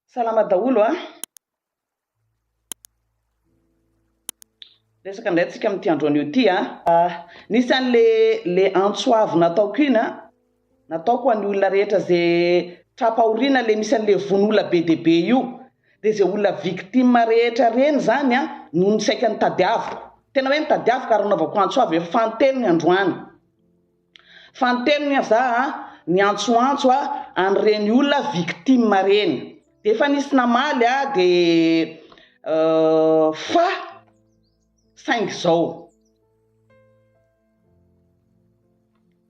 Salama daholo a. Resaka ndray tsika amin'ity androany ity a. Nisy an'le antsoavy nataoko ina, nataoko ho an'ny olona rehetra zay trapahoriana le misy an'le von'olona be dia be io. Dia zay olona victime rehetra reny zany a no nisaika nitadiaviko. Tena hoe nitadiaviko ary naovako antsoavy efa fanontelo ny androany. Fanontelo ny za ny antsoantso an'ireny olona victime reny. Dia efa nisy namaly dia fa saingy zao.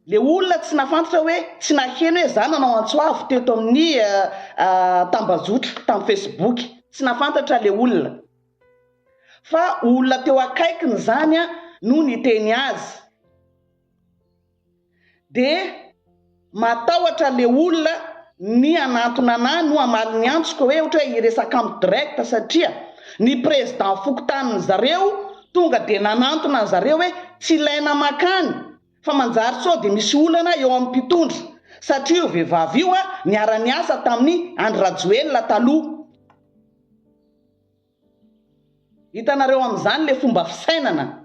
Le olona tsy nafantatra hoe tsy naheno hoe za nanao antsoavy teto amin'ny tambazotra tamin'ny Facebook. Tsy nafantatra le olona. Fa olona teo akaikiny zany no niteny azy. Dia matahotra le olona ny anatona anahy no amaly ny antsoko hoe ohatra hoe hiresaka amin'ny direct satria ny président fokotanin zareo tonga dia nanantona zareo hoe tsy ilaina makany fa manjary sao dia misy olana eo amin'ny mpitondra satria io vehivavy io niara-niasa tamin'ny Andry Rajoelina taloha. Hitanareo amin'izany le fomba fisainana.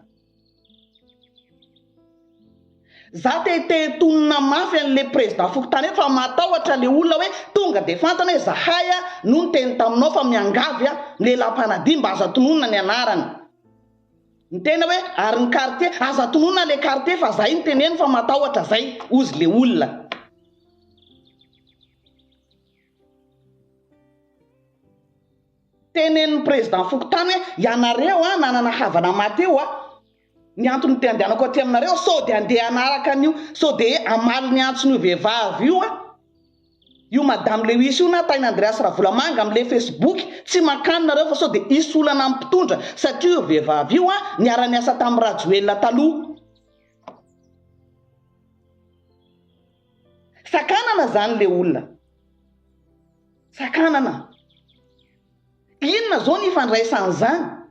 Za te tonina mafy an'le président fokotany fa matahotra le olona hoe tonga dia fantana hoe zahay no niteny taminao fa miangavy lelam-panadia mba aza tononona ny anarany. Niteny hoe ary ny quartier aza tononona le quartier fa zay niteneny fa matahotra zay ozy le olona. Tenen'ny président fokotany hoe ianareo nanana havana maty eo ny antony te andehanako aty aminareo sao dia andeha anaraka an'io sao dia amaly ny antson'io vehivavy io madame Lewis io na tainy Andreas Ravolamanga amin'le Facebook tsy makany nareo fa sao dia isy olana amin'ny mpitondra satria io vehivavy io niara-niasa tamin'ny Rajoelina taloha. Sakanana zany le olona. Sakanana. Inona zao ny ifandraisan'izany?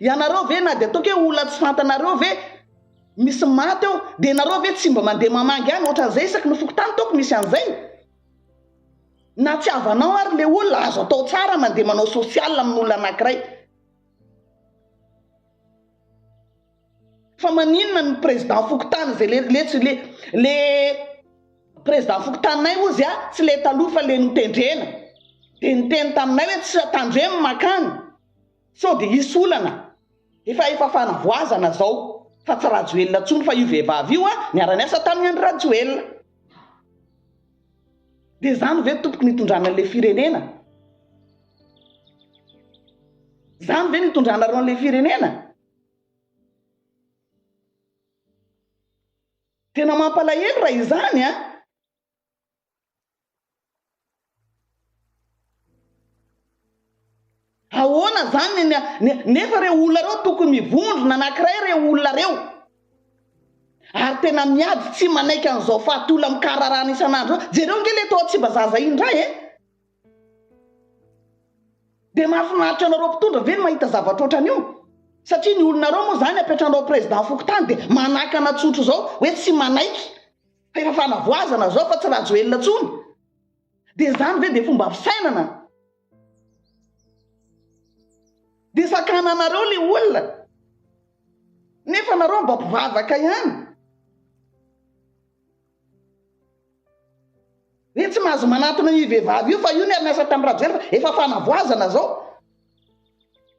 Ianareo ve na dia ataoko hoe olona tsy fantanareo ve misy maty eo dia nareo ve tsy mba mandeha mamangy any ohatran'izay isaky ny fokotany taoko misy an'izay? Na tsy havanao ary le olona azo atao tsara mandeha manao social amin'olona anankiray. Fa maninona ny président fokotany zay le président fokotaninay ozy tsy le taloha fa le nitendrena. Dia niteny taminay hoe tsy tandremo makany sao dia isy olana. Efa fanavoazana zao fa tsy Rajoelina intsony fa io vehivavy io niara-niasa tamin'ny Andry Rajoelina. Dia zany ve tompoky nitondrana an'ilay firenena? Zany ve nitondranareo an'ilay firenena? Tena mampalahelo raha izany Ahoana zany nefa reo olona reo tokony mivondrona anankiray reo olona reo. Ary tena miady tsy manaiky an'izao fahatola mikararana isan'andro. Jereo nge le tao tsy bazaza indray Dia mahafinaritra anareo mpitondra ve ny mahita zavatra ohatran'io? Satria ny olonareo moa zany apetranao président fokotany dia manakana tsotro zao hoe tsy manaiky. Efa fanavoazana zao fa tsy Rajoelina intsony. Dia zany ve dia fomba fisainana? Dia sakananareo le olona. Nefa nareo mba mpivavaka ihany. Hoe tsy mahazo manatona io vehivavy io fa io niara-niasa tamin'ny Rajoelina efa fanavoazana zao.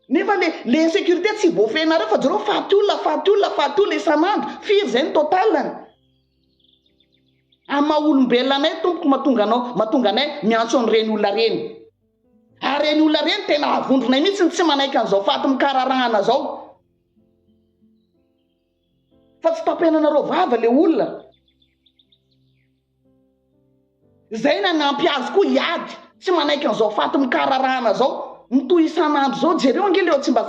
Nefa le sécurité tsy voafehinareo fa jereo faty olona isan'andro. Firy zay ny totalany. Amin'ny maha olombelona anay tompoko mahatonga anay miantso an'ireny olona reny. Ary reny olona reny tena avondronay mihitsy tsy manaiky an'izao faty mikararahana zao. Fa tsy tapenanareo vava le olona. Zay nanampy azy koa hiady tsy manaiky an'izao faty mikararahana zao. Mitohy isan'andro zao jereo nge leo tsy mba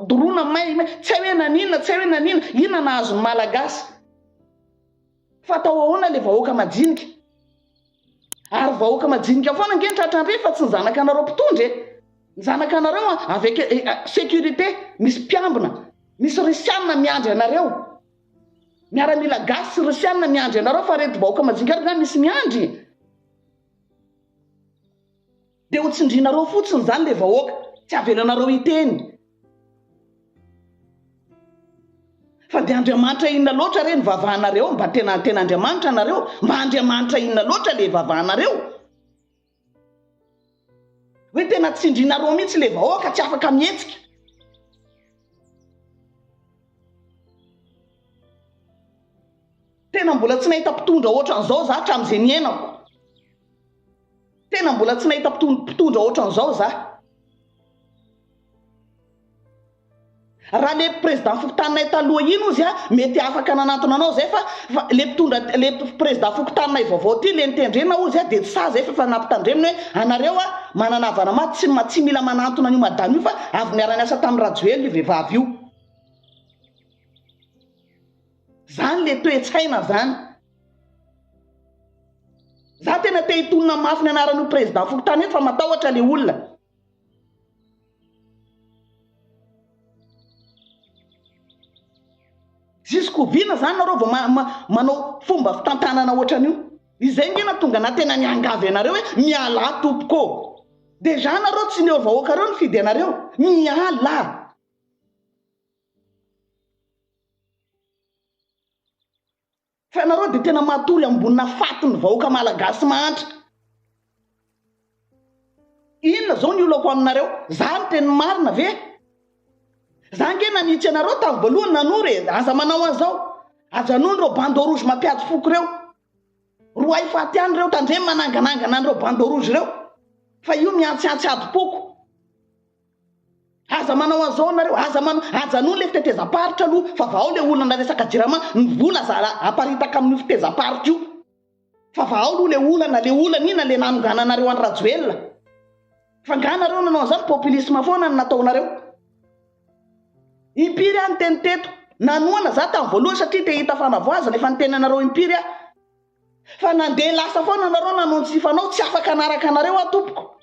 dorona may tsy hoe naninona inona nahazo ny malagasy. Fa atao ahoana le vahoaka majinika? Ary vahoaka majinika foana nge tratrandre fa tsy ny zanakanareo mpitondra Ny zanakanareo avec sécurité misy mpiambina, misy risianina miandry anareo. Miaramila gasy sy risianina miandry anareo fa reto vahoaka majinika zany misy miandry. ho tsindrinareo fotsiny zany le vahoaka tsy avelanareo iteny fa dia Andriamanitra inona loatra reny vavahanareo mba tena Andriamanitra nareo mba Andriamanitra inona loatra le vavahanareo hoe tena tsindrinareo mihitsy le vahoaka tsy afaka mihetsika tena mbola tsy nahita mpitondra ohatran'izao za hatramin'izay niainako tena mbola tsy nahita mpitondra ohatran'izao za raha le président fokotaninay taloha iny ozy mety afaka nanantona anao zay fa le président fokotaninay vaovao ty le nitendrena ozy dia tsy sa zay fa nampitandreminy hoe anareo mananavana ma tsy mila manantona an'io madamo io fa avy niara-niasa tamin'ny Rajoelina io vehivavy io zany le toe-tsaina zany za tena te hitonona mafy ny anaran'io président fokotany iny fa matahotra le olona jusqu'au vina zany nareo vao manao fomba fitantanana ohatran'io izay ngena tonga na tena niangavy anareo hoe miala tompoko deja nareo tsy neo vahoaka reo ny fidy anareo miala fa nareo dia tena matory ambonina fatiny vahoaka malagasy mahantra inona zao ny olako aminareo zany teny marina ve za ngena nitsy anareo tamin'ny voalohany nanory aza manao an'izao aza nono reo bandeau rouge mampiady foko reo roa ay faty any reo tandremy mananganangana an'ireo bandeau rouge reo fa io miantsiantsy adi-poko aza manao an'izao nareo aza nono le fitetezam-paritra aloha fa vao le olona naresaka jirama ny vola za aparitaka amin'ny fitezam-paritra io fa vao aloha le olana ina le nanongananareo any Rajoelina fa nganareo nanao an'izany populisme foana ny nataonareo impiry any teny teto nanoana za tamin'ny voalohany satria te hita fanavoazana efa nitenanareo impiry fa nandeha lasa foana nareo nanontsifanao tsy afaka anaraka anareo atompoko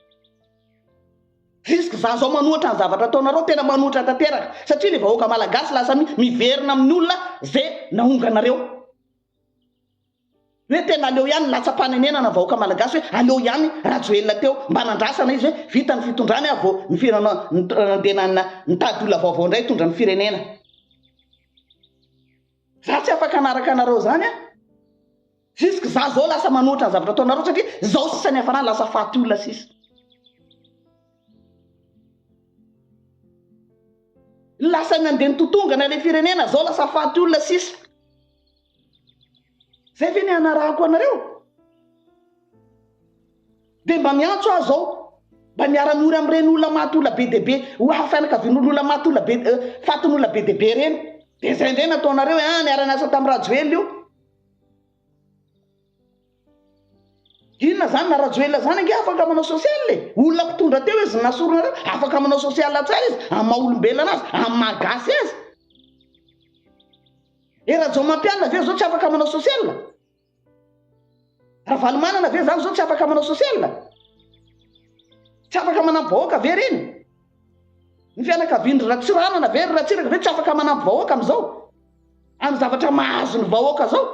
jusque za zao manohatra ny zavatra ataonareo tena manohatra tanteraka satria le vahoaka malagasy lasa miverina amin'ny olona zay nahonganareo hoe tena aleo ihany latsa-panenena na vahoaka malagasy hoe aleo ihany Rajoelina teo mba nandrasana izy hoe vita ny fitondrany avo nandeha nitady olona vaovao indray hitondra ny firenena za tsy afaka anaraka anareo zany jusque za zao lasa manohatra ny zavatra ataonareo satria zao sisany hafanany lasa faty olona sisa lasa nandeha nitotongana le firenena zao lasa faty olona sisa zay ve ny anarako anareo dia mba miantso aho zao mba miara-miory amin'ireny olona maty olona be dia be ho afanakavin'olona maty olona be fatin'olona be dia be reny dia zay indray nataonareo niara-niasa tamin'ny Rajoelina io inona zany na Rajoelina zany ange afaka manao sosialy olona mpitondra teo izy nasoronareo afaka manao sosialy tsara izy amin'ny maha-olombelona azy amin'ny mahagasy azy Rajo mampianina ve zao tsy afaka manao sosialy raha valomanana ve zany zao tsy afaka manao sosialy tsy afaka manampy vahoaka ve reny ny fianakaviany Ratsiranana ve Ratsiraka ve tsy afaka manampy vahoaka amin'izao amin'ny zavatra mahazo ny vahoaka zao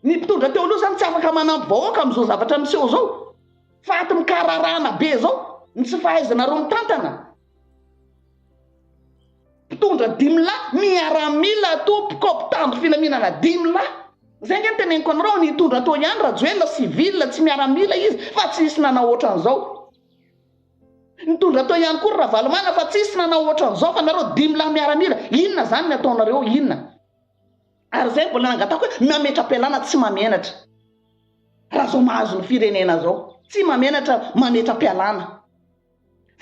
ny mpitondra teo aloha zany tsy afaka manampy vahoaka amin'izao zavatra miseho zao faty mikararana be zao ny tsy fahaizana roa mitantana mpitondra 10 lahy miaramila tompoko mpitandro filaminana 10 lahy zay nge teneniko anareo ny hitondra tao ihany Rajoelina civil tsy miaramila izy fa tsy isy nanao ohatran'izao nitondra tao ihany koa Ravalomana fa tsy isy nanao ohatran'izao fa nareo 10 lahy miaramila inona zany ny ataonareo inona ary zay mbola nangatako hoe mametra-pialana tsy mamenatra raha zao mahazo ny firenena zao tsy mamenatra mametra-pialana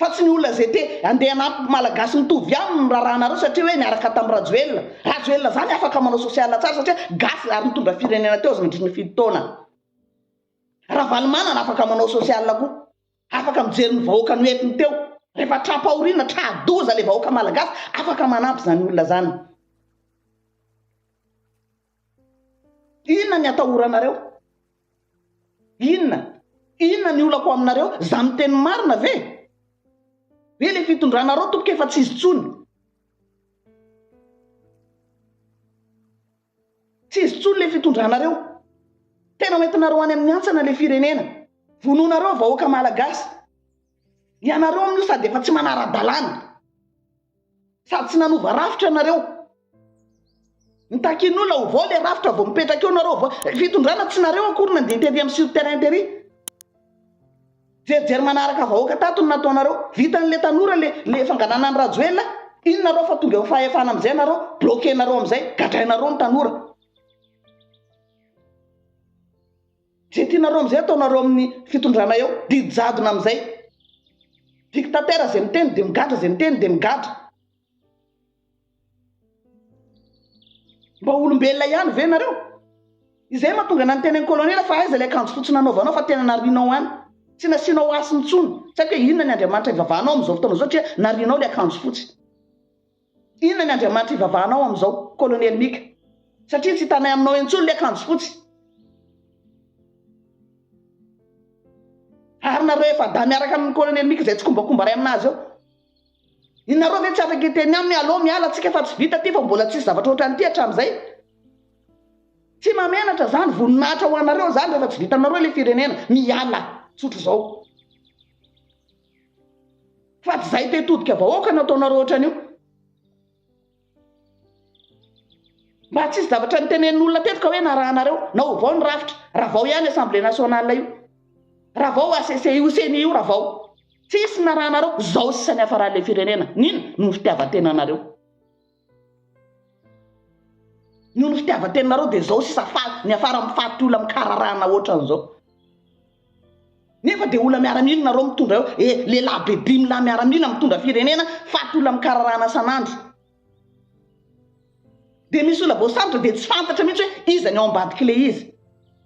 fa tsy ny olona zay te andeha anampy malagasy mitovy aminy raranareo satria hoe niaraka tamin'ny Rajoelina zany afaka manao sosialy tsara satria gasy ary nitondra firenena teo azy mandriny 7 taona Ravalomana afaka manao sosialy koa afaka mijery ny vahoaka ny entiny teo rehefa trapaorina tradoza le vahoaka malagasy afaka manampy zany olona zany inona ny atahoranareo inona ny olako aminareo za miteny marina ve le fitondranareo tompoka efa tsy izy tsony le fitondranareo tena hoentinareo any amin'ny antsana le firenena vononareo vahoaka malagasy ianareo amin'io sady efa tsy manara-dalàna sady tsy nanova rafitra anareo mitakin'olona ho vao le rafitra vao mipetraka eo nareo vao fitondrana tsy nareo akory nandeha tery amin'ny sur terrain tery jery manaraka vahoaka tato no nataonareo vitan'le tanora le fanganana ny rajoela inonareo fa tonga fahefana amin'izay nareo bloquenareo amin'izay gadrainareo ny tanora zay tianareo amin'izay ataonareo amin'ny fitondrana eo didijadona amin'izay dictateur zay miteny de migadra zay miteny de migadra mba olombelona ihany ve nareo izay mahatonga nany teny kolonela fa aiza le akanjo fotsy nanaovanao fa tena narinao any tsy nasianao asiny tsony satria inona ny Andriamanitra ivavahanao amin'izao fotoana zao satria narinao le akanjo fotsy inona ny Andriamanitra ivavahanao amin'izao kolonely Mika satria tsy hitanay aminao entsony le akanjo fotsy ary nareo efa da miaraka amin'ny kolonely Mika zay tsy kombakomba ray aminazy eo inareo ve tsy afaka iteny aminy aloha miala atsika fa tsy vita ty fa mbola tsisy zavatra ohatrany ty hatramin'izay tsy mamenatra zany voninahitra ho anareo zany rehefa tsy vitanareo le firenena miala tsotro zao fa tsy zay tetodika vahoaka no ataonareo ohatran'io mba tsisy zavatra nitenen'olona tetika hoe narahanareo na ho vao ny rafitra raha vao ihany assemblée nationale io raha vao ACCI CNI io raha vao tsisy narahanareo zao sisany hafaran'le firenena nino no fitiavantenanareo no fitiavantenanareo de zao sisa ny afara mifaty olona mikararana ohatran'izao nefa de olona miaramila nareo mitondra eo lehilahy be dimy lahy miaramila mitondra firenena faty olona mikararana sanandro de misy olona voasarotra de tsy fantatra mihitsy hoe iza ny ao ambadiky le izy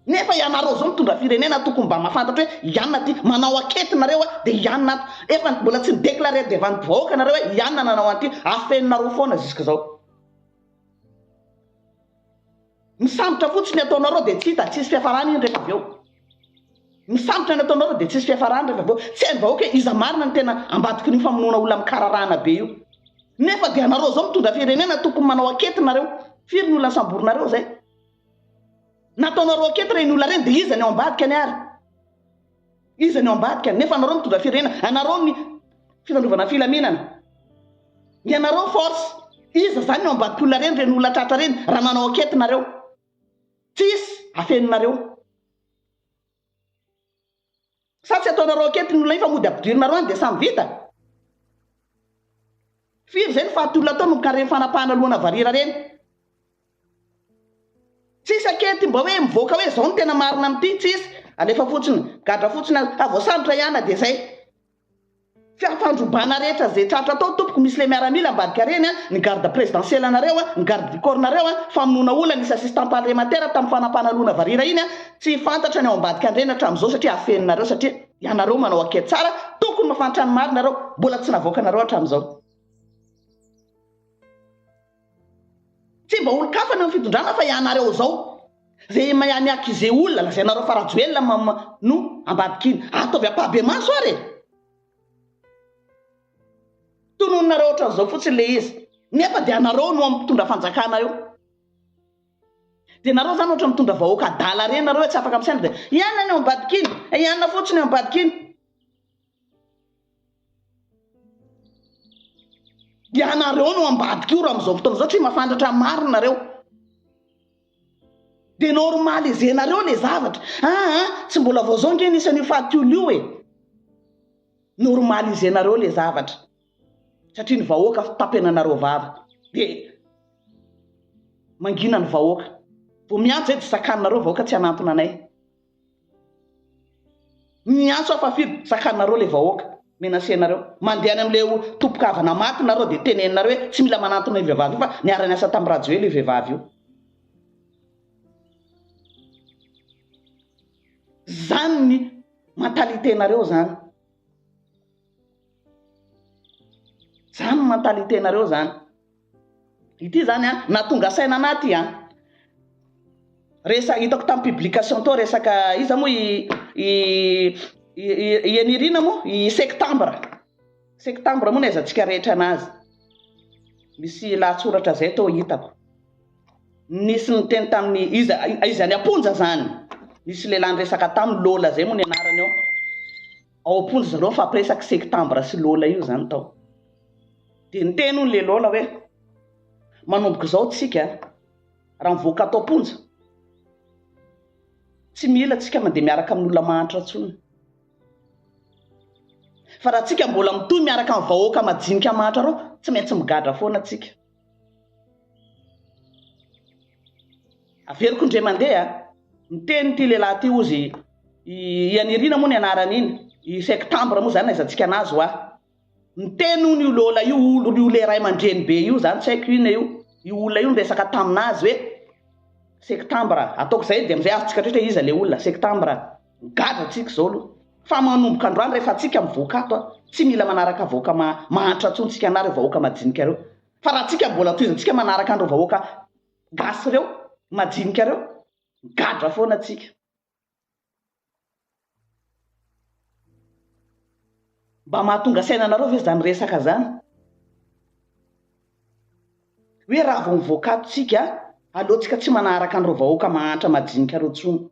nefa ianareo zao mitondra firenena tokony mba mahafantatra hoe ianona ty manao akety nareo de ianona ato efa mbola tsy midéclaré devant vahoaka nareo hoe ianona nanao an'ity afeninareo foana jusque zao misambotra fotsiny ataonareo de tsy hita tsisy fiafarany iny rehefa avy eo misambotra ny ataonareo de tsisy fiafarany rehefa avy eo tsy hainy vahoaka hoe iza marina ny tena ambadiky ny famonoana olona mikararana be io nefa de anareo zao mitondra firenena tokony manao akety nareo firy ny olona samborinareo zay nataonareo akety reny olona reny de iza ny ao ambadika any ary iza ny ao ambadika nefa anareo mitondra firenena anareo ny fitandrovana filaminana ianareo force iza zany ny ao ambadiky olona reny reny olona tratra reny raha manao akety nareo tsisy afeninareo sa tsy ataonareo akety ny olona iny fa mody ampidirinareo any de samy vita firy zay ny faty olona atao no mikareny fanapahana lohana varira reny tsisy akety mba hoe mivoaka hoe zao ny tena marina amin'ity tsisy alefa fotsiny gadra fotsiny voasambotra ihana de zay fiafandrobana rehetra zay tratra atao tompoko misy le miaramila ambadika reny ny garde présidentielle anareo ny garde du corps nareo famonoana olona nisy assistant parlementaire tamin'ny fanapahana lohana varira iny tsy fantatra ny ao ambadika andreny hatramin'izao satria afeninareo satria ianareo manao akety tsara tokony mafantatra ny marinareo mbola tsy navoaka nareo hatramin'izao tsy mba olo kafa ny amin'ny fitondrana fa ianareo zao zay miakize olona lazainareo fa rajoelona no ambadiky iny ataovy ampabe maso ary tonononareo ohatran'izao fotsiny le izy nefa de anareo no mitondra fanjakana eo de nareo zany ohatra mitondra vahoaka adala reny nareo tsy afaka misaina de ianona ny ao ambadiky iny ianona fotsiny ao ambadiky iny ianareo no ambadiky io raha am'izao fotoana zao tsy mahafantatra marina nareo de normalizenareo le zavatra tsy mbola vao zao nge nisan'io faty olo io normalizenareo le zavatra satria ny vahoaka tapenanareo vava de mangina ny vahoaka vo miantso zay dy sakanareo vahoaka tsy anantona anay miantso afafiry sakanareo le vahoaka menasenareo mandeha any am'le tompokavana maty nareo de teneninareo hoe tsy mila manantona io vehivavy io fa niara-ny asa tamin'ny rajoely io vehivavy io zany ny mentalitenareo zany zany mentalitenareo zany ity zany natonga saina anaty resa hitako tamin'ny publication tao resaka iza moa ianirina moa i septembre moa naizantsika rehetra anazy misy lahatsoratra zay tao hitako nisy ny teny tamin'ny iza ny amponja zany nisy lehilahy resaka tamin'ny Lola zay moa ny anarany eo. Ao am-ponja zareo fampiresaka septambra sy Lola io zany tao. Dia niteny hono le Lola hoe manomboka izao tsika raha mivoaka atao am-ponja tsy mila tsika mandeha miaraka amin'olona mahantra intsony. Fa raha tsika mbola mitohy miaraka amin'ny vahoaka majinika mahantra reo tsy maintsy migadra foana tsika. Averiko indray mandeha niteny ty lehilahy ty ozy ianirina moa ny anarany iny i septambra moa zany aizatsika anazy hoa. Niteny hono io Lola io io le ray aman-dreny be io zany tsy haiko ina io olona io resaka taminazy hoe septambra ataoko izay dia amizay azontsika rehetra iza le olona septambra gadra tsika zao aloha. Fa manomboka androany rehefa tsika mivoaka ato tsy mila manaraka vahoaka mahantra intsony tsika anary vahoaka majinika reo. Fa raha tsika mbola toizantsika manaraka andro vahoaka gasy reo majinika reo gadra foana tsika. Mba mahatonga sainanareo ve zany resaka zany hoe raha vao mivoaka ato tsika aleotsika tsy manaraka andro vahoaka mahantra majinika reo intsony.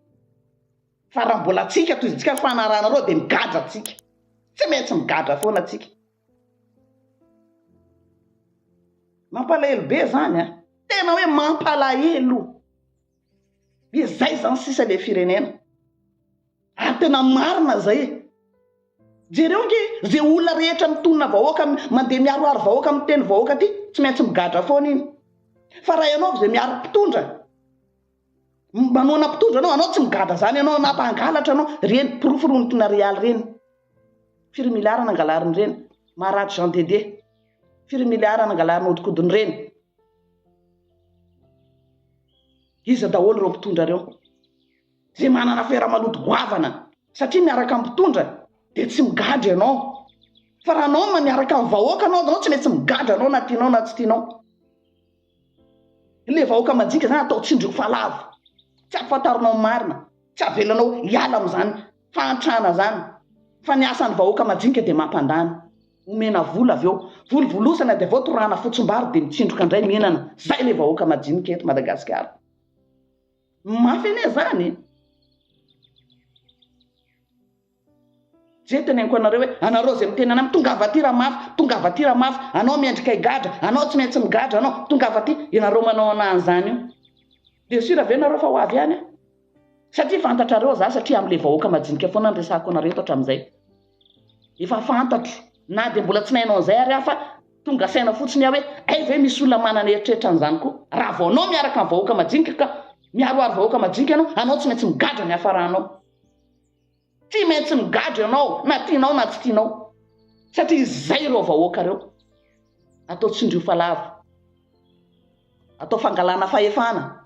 Fa raha mbola tsika toizantsika fanarahanareo dia migadra tsika tsy maintsy migadra foana tsika. Mampalahelo be zany a, tena hoe mampalahelo. Izay zany sisa le firenena ary tena marina zay. Jereo nge zay olona rehetra mitonona vahoaka mandeha miaroaro vahoaka miteny vahoaka ty tsy maintsy migadra foana iny. Fa raha ianao zay miaro mpitondra manona mpitondra anao tsy migadra zany ianao nampangalatra anao reny piroforontona rialy reny. Firy miliara nangalariny reny Maharatra Jean Dédé. Firy miliara nangalariny odikodiny reny. Iza daholo reo mpitondra reo zay manana fera-maloto goavana satria miaraka amin'ny mpitondra dia tsy migadra ianao. Fa raha anao miaraka amin'ny vahoaka anao tsy maintsy migadra anao na tianao na tsy tianao. Le vahoaka majinika zany atao tsindriky falavo tsy afantarinao marina tsy avelanao hiala amin'izany fahantrana zany. Fa ny asan'ny vahoaka majinika dia mampandany omena vola avy eo volvolosana dia vao torana fotsim-bary dia mitsindroka indray mihinana. Zay le vahoaka majinika eto Madagasikara. Mafy ane zany. Zay teneniko anareo hoe anareo zay miteny anay tonga avy aty raha mafy, tonga avy aty raha mafy, anao miendrika higadra, anao tsy maintsy migadra, anao tonga avy aty. Ianareo manao an'izany io dia sira ve nareo fa ho avy ihany satria fantatrareo za satria amin'ilay vahoaka majinika foana ny resahako anareo hatramin'izay. Efa fantatro na dia mbola tsy nahinao an'izay ary fa tonga saina fotsiny aho hoe ay ve misy olona manana eritreritra an'izany koa. Raha vao anao miaraka amin'ny vahoaka majinika ka miaroaro vahoaka majinika anao tsy maintsy migadra ny hafaranao. Tsy maintsy migadra ianao na tianao na tsy tianao satria izay ireo vahoaka reo atao tsindrio falavo, atao fangalana fahefana.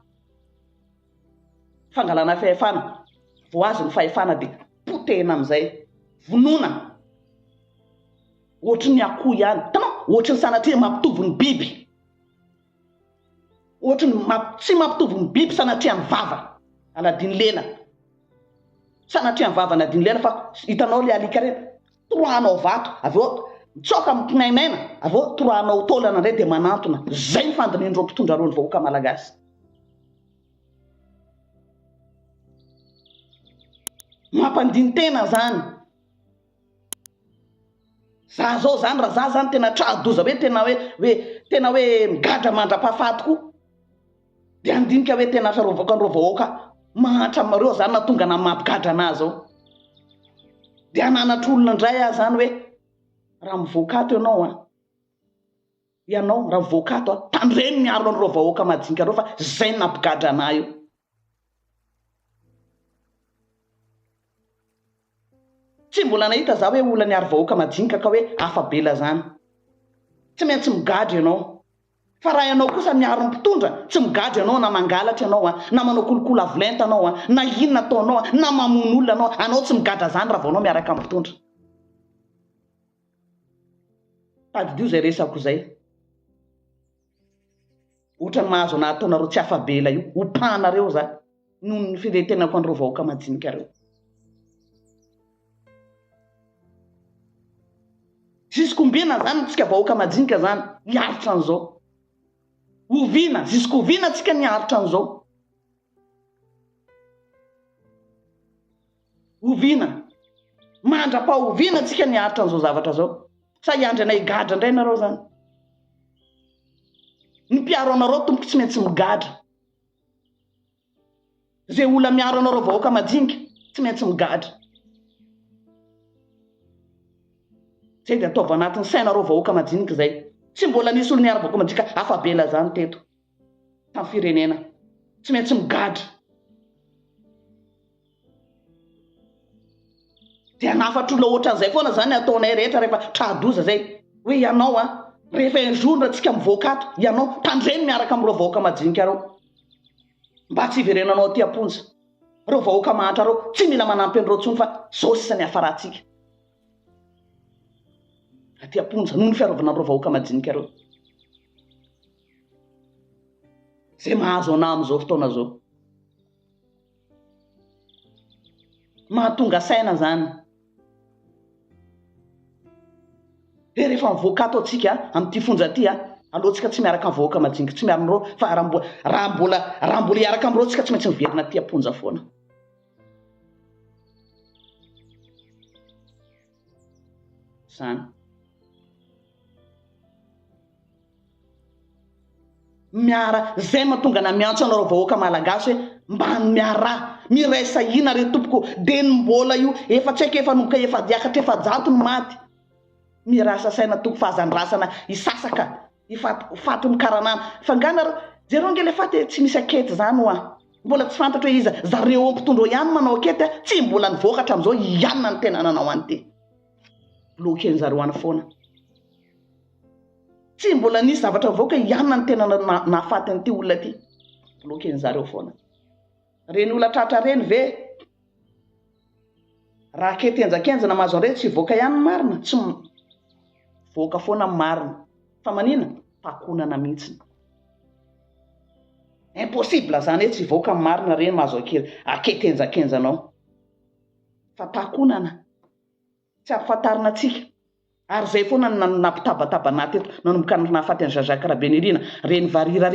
Fangalana fahefana vao azo ny fahefana dia potehina amin'izay vonona ohatry ny akoho ihany. Tanao ohatry ny sanatria mampitovy ny biby, ohatry ny tsy mampitovy ny biby sanatria ny vava aladiny lela. Sanatria ny vava aladiny lela fa hitanao le alika reny toroanao vato avy eo mitsoka mitinainaina avy eo toroanao taolana indray dia manantona. Zay ny fandinindreo mpitondra reo ny vahoaka malagasy. Mampandiny tena zany. Za zao zany raha za zany tena tradoza hoe tena hoe migadra mandra-pahafaty koa dia andinika hoe tena sarovako andreo vahoaka mahantra amareo zany na tonga na mampigadra anazy ao. Dia ananatra olona indray aho zany hoe raha mivoaka ato ianao raha mivoaka ato tandreny miaro andreo vahoaka majinika reo fa zay ny nampigadra anahy io. Tsy mbola nahita za hoe olona niaro vahoaka majinika ka hoe afabela zany. Tsy maintsy migadra ianao. Fa raha ianao kosa miaro ny mpitondra tsy migadra ianao na mangalatra ianao na manao kolokolo avolenta anao na inona ataonao na mamono olona anao tsy migadra zany raha vao anao miaraka amin'ny mpitondra. Tadidio zay resako zay. Ohatrany mahazo ana ataonareo tsy afabela io opanareo za noho ny firentenako andreo vahoaka majinika reo. Ziskombina zany tsika vahoaka majinika zany hiaritra an'izao. Oviana, ziskoviana tsika niaritra an'izao. oviana mandra-pa oviana tsika niaritra an'izao zavatra zao sa iandry anay gadra indray nareo zany ny mpiaro anareo tompoka tsy maintsy migadra zay ola miaro anareo vahoaka majinika tsy maintsy migadra zay dia ataova anatin'ny sainareo vahoaka majinika zay tsy mbola nisy olo niara vahoaka majinika afabela zany teto tamin'ny firenena tsy maintsy migadra dia nafatra ola ohatran'izay foana zany ataonay rehetra rehefa tradoza zay hoe ianao rehefa injour tsika mivoaka ato ianao tandreny miaraka amin'ireo vahoaka majinika reo mba tsy iverenanao aty amponja reo vahoaka mahatra reo tsy mila manampy an'ireo tsony fa zao sisany hafaratsika aty amponja noho ny fiarovana an'ireo vahoaka majinika reo zay mahazo ana amin'izao fotoana zao mahatonga saina zany dia rehefa mivoaka ato atsika amin'ity fonja aty alohantsika tsy miaraka amin'ny vahoaka majinika tsy miaro amin'ireo fa raha mbola hiaraka amin'ireo tsika tsy maintsy miverina aty amponja foana zany miara zay mahatonga na miantso anareo vahoaka malagasy hoe mba miara miraisa ina re tompoko dia ny mbola io efa tsy haiko efa noka efa diakatra efa jato ny maty mirasa saina toko fahazandrasana isasaka ifaty mikaranana fanganareo jereo ngely faty tsy misy akety zany hoa mbola tsy fantatra hoe iza zareo ampitondro ihany manao akety tsy mbola nivoaka hatramin'izao ianina ny tena nanao an'ity bloquen'ny zareo any foana tsy mbola nisy zavatra mivoaka ianina ny tena nahafaty an'ity olona ty bloquen'ny zareo foana reny olona tratra reny ve raha ketenjakenjana mahazo an'ireny tsy voaka ihany marina tsy voaka foana marina fa manina takonana mihitsy impossible zany hoe tsy voaka marina reny mahazo aketenjakenjanao fa takonana tsy ampifantarina atsika ary zay foana nampitabatabana teto nanomboka nahafaty an'i Jean-Jacques Rabenirina reny varira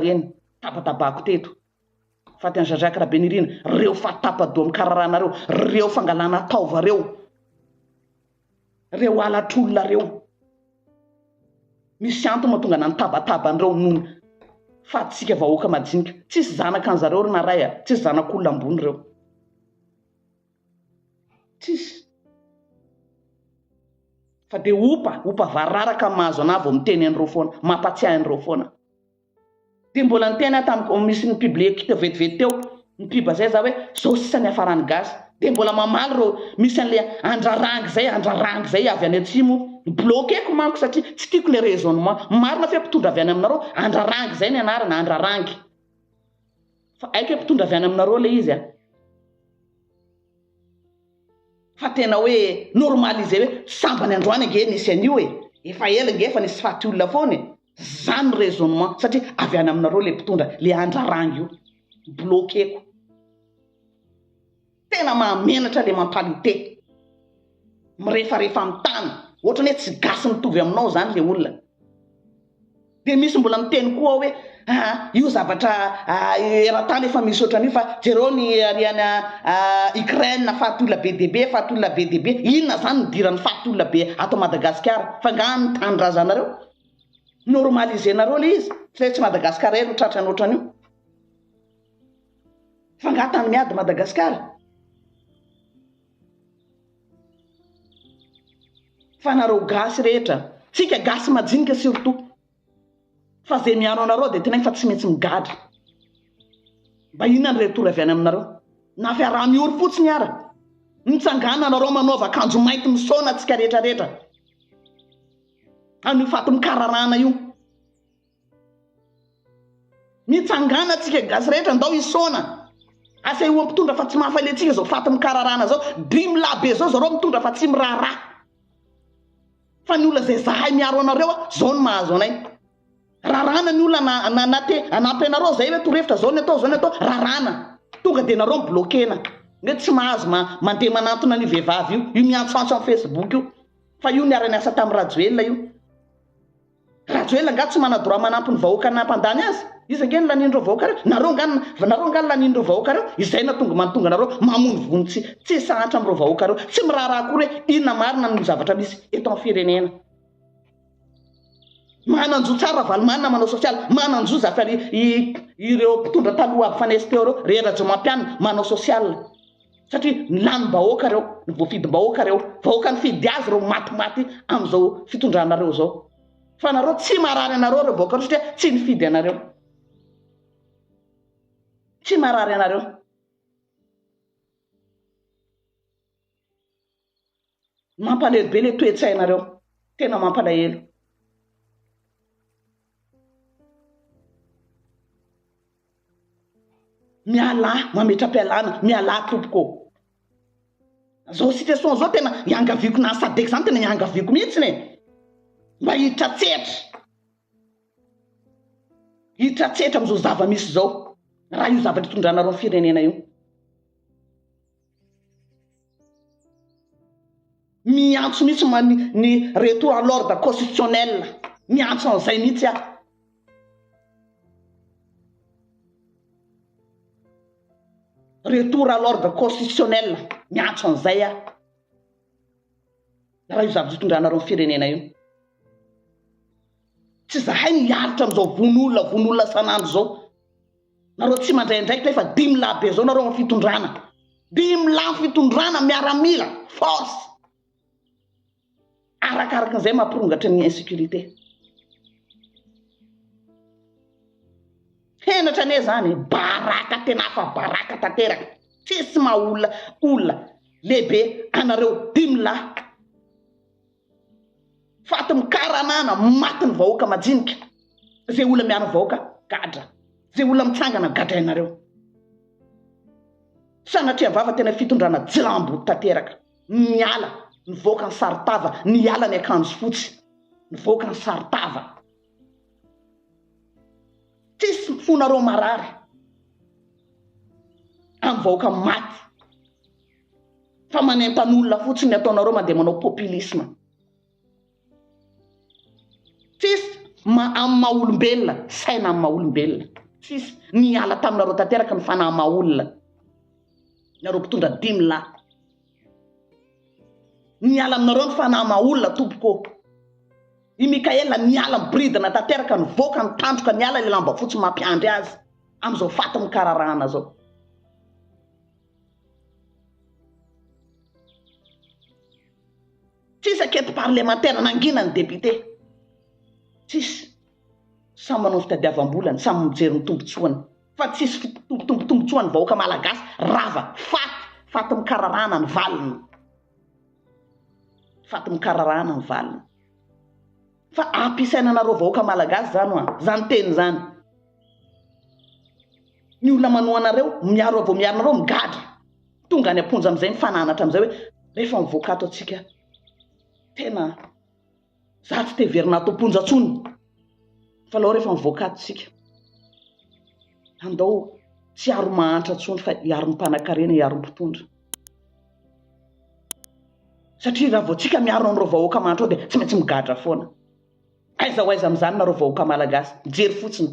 reny tabatabako teto faty an'i Jean-Jacques Rabenirina reo fatapado amin'ny kararanareo reo fangalana taova reo alatr'olona reo misy antony mahatonga na nitabatabandreo nono fatytsika vahoaka majinika tsisy zanaka an'zareo ry naray tsisy zanak'olona ambony reo tsisy fa dia opa vararaka mahazo ana vao miteny an'ireo foana mampatsiahy an'ireo foana dia mbola niteny tamin'ny misy ny publie kita vetivety teo ny piba zay za hoe zao sisany hafarany gasy dia mbola mamaly reo misy an'le andrarangy zay avy any atsimo bloqueko manko satria tsy tiako le raisonnement marina fe mpitondra avy any aminareo andrarangy zay ny anarana andrarangy fa aiko hoe mpitondra avy any aminareo le izy fa tena hoe normalize hoe sambany androany ange nisy an'io efa ela nge efa nisy faty olona foana zany raisonnement satria avy any aminareo le mpitondra le andrarangy io bloqueko tena mahamenatra le mentalité mirefarefa amin'ny tany ohatrany hoe tsy gasy mitovy aminao zany le olona dia misy mbola miteny koa hoe io zavatra eran-tany efa misy ohatran'io fa jereo ny ariana Ukraine faty olona be dia be inona zany nidiran'ny faty olona be ato Madagasikara fa ngany tandrazanareo normalisenareo le izy tsy Madagasikara ero tratrany ohatran'io fa ngatany miady Madagasikara fa nareo gasy rehetra tsika gasy majinika surtout fa zay miaro anareo dia tena fa tsy maintsy migadra mba inona ny retory avy any aminareo na fiaraha miory fotsiny ara mitsangana anareo manaova akanjo mainty misaona atsika rehetrarehetra an'io faty mikararana io mitsangana atsika gasy rehetra ndao isaona asa io ampitondra fa tsy mahafalentsika zao faty mikararana zao dimy labe zao zareo mitondra fa tsy miraharaha fa ny olona zay zahay miaro anareo zao ny mahazo anay rarana ny olona anampy anareo zay hoe torefitra zao ny atao rarana tonga dia nareo miblokena nge tsy mahazo mandeha manantona ny vehivavy io miantsoantso amin'ny Facebook io fa io niara-niasa tamin'ny rajoelona io raha joela nga tsy mana droit manampy ny vahoaka nampandany azy izy angeny lanindro vahoaka reo nareo ngany lanindro vahoaka reo izay na tonga mantonga nareo mamony vony tsy sahatra am'ireo vahoaka reo tsy miraharaha kory hoe inona marina no zavatra misy eto amin'ny firenena mananjo tsara valomana manao sosialy mananjo zafa ireo mpitondra taloha aby fanesy teo reo rerajo mampianina manao sosialy satria lany-bahoaka reo ny voafidim-bahoaka reo vahoaka ny fidy azy reo matimaty am'izao fitondranareo zao fa nareo tsy marary anareo reo vahoaka reo satria tsy nifidy anareo tsy marary anareo mampalahelo be le toe-tsainareo tena mampalahelo miala mametra-pialana miala tompoko zao situation zao tena iangaviko nasadeky zany tena iangaviko mihitsy ne mba hitratsetra am'izao zava-misy zao raha io zavatra hitondranareo amin'ny firenena io miantso mihitsy ny retour à l'ordre constitutionnel miantso an'izay mihitsy aho retour à l'ordre constitutionnel miantso an'izay aho raha io zavatra hitondranareo amin'ny firenena io tsy zahay nialitra am'izao von'olona sanandro zao nareo tsy mandraindraiky rehefa 10 lahy be zao nareo amin'ny fitondrana 10 lahy fitondrana miaramila force arakarakan'izay mampirongatra ny insécurité henatra ane zany baraka tena fa baraka tanteraka tsisy maolona lehibe anareo 10 lahy faty mikaranana maty ny vahoaka majinika zay olona miano vahoaka gadra zay olona mitsangana gadra ianareo sanatria vava tena fitondrana jilambo tanteraka miala ny vahoaka ny saritava niala ny akanjo fotsy ny vahoaka ny saritava tsisy fonareo marary amin'ny vahoaka maty fa manentan'olona fotsiny ataonareo mandeha manao populisme tsisy amin'ny maha-olombelona saina amin'ny maha-olombelona tsisy niala taminareo tanteraka ny fanahy maha-olona nareo mpitondra 10 lahy niala aminareo ny fanahy maha-olona tompoko i Mikaela niala mibridina tanteraka ny voaka ny tandroka niala le lamba fotsy mampiandry azy am'izao faty mikararahana zao tsisy akety parlementaire nangina ny député tsisy samy manao fitadiavam-bolany samy mijery ny tombotsoany fa tsisy tombotsoany vahoaka malagasy rava faty mikararahana ny valiny faty mikararahana ny valiny fa ampisainanareo vahoaka malagasy zany zany teny zany ny olona manoanareo miaro avao miaronareo migadra tonga any amponja am'izay mifananatra am'izay hoe rehefa mivoaka ato atsika tena za tsy teverina ato amponja tsony fa lao rehefa mivoaka ato tsika andao tsy aro mahantra tsony fa iaro ny mpanakarena iaro ny mpitondra satria raha vao tsika miaro an'ireo vahoaka mahantra ao dia tsy maintsy migadra foana aiza ho aiza amin'izany nareo vahoaka malagasy mijery fotsiny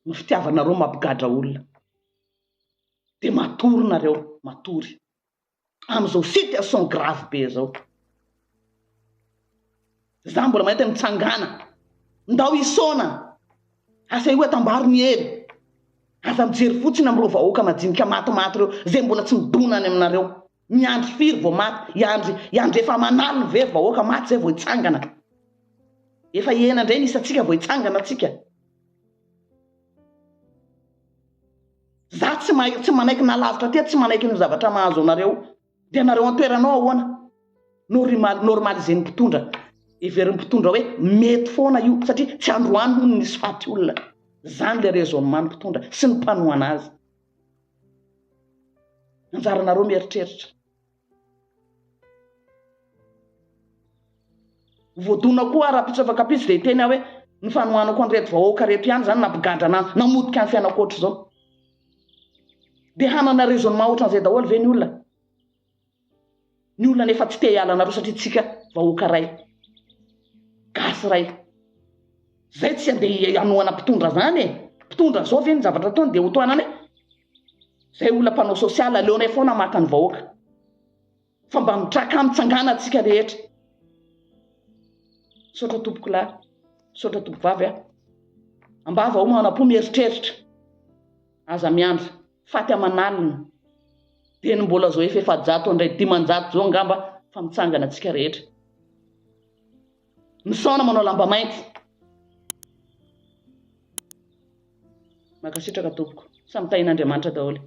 ny fitiavanareo mampigadra olona dia matory nareo matory am'izao situation grave be zao za mbola mahita mitsangana ndao isona asa io atambaro ny hely aza mijery fotsiny am'ireo vahoaka majinika matimaty reo zay mbola tsy midonany aminareo miandry firy vao maty iandry efa manalo ny ve vahoaka maty zay vao itsangana efa ena indray nisy atsika vao itsangana atsika za tsy manaiky nalavitra ty tsy manaiky ny zavatra mahazo anareo dia nareo antoeranao ahoana normalize ny mpitondra everyn'ny mpitondra hoe mety foana io satria tsy androany no nisy faty olona zany le raisonnement ny mpitondra sy ny mpanoana azy anjaranareo mieritreritra voadona koa raha-pitsofakapisy zay teny hoe ny fanohanako an'ireto vahoaka reto ihany zany nampigadra namodika ny fianakotro zao dia hanana raisonnement ohatran'izay daholo ve ny olona nefa tsy te hiala nareo satria tsika vahoaka ray gasy ray zay tsy andeha anoana mpitondra zany e mpitondra zao ve ny zavatra ataony dia ho toanany zay olona mpanao sosialy aleonay foana maka ny vahoaka fa mba mitraka mitsangana antsika rehetra sotra tompoko lahy sotra tompoko vavy ambava o manam-po mieritreritra aza miandra faty amanalina dia ny mbola zao efa 700 indray 500 zao angamba fa mitsangana antsika rehetra misaona manao lamba mainty makasitraka tompoko samy tahin'Andriamanitra daholo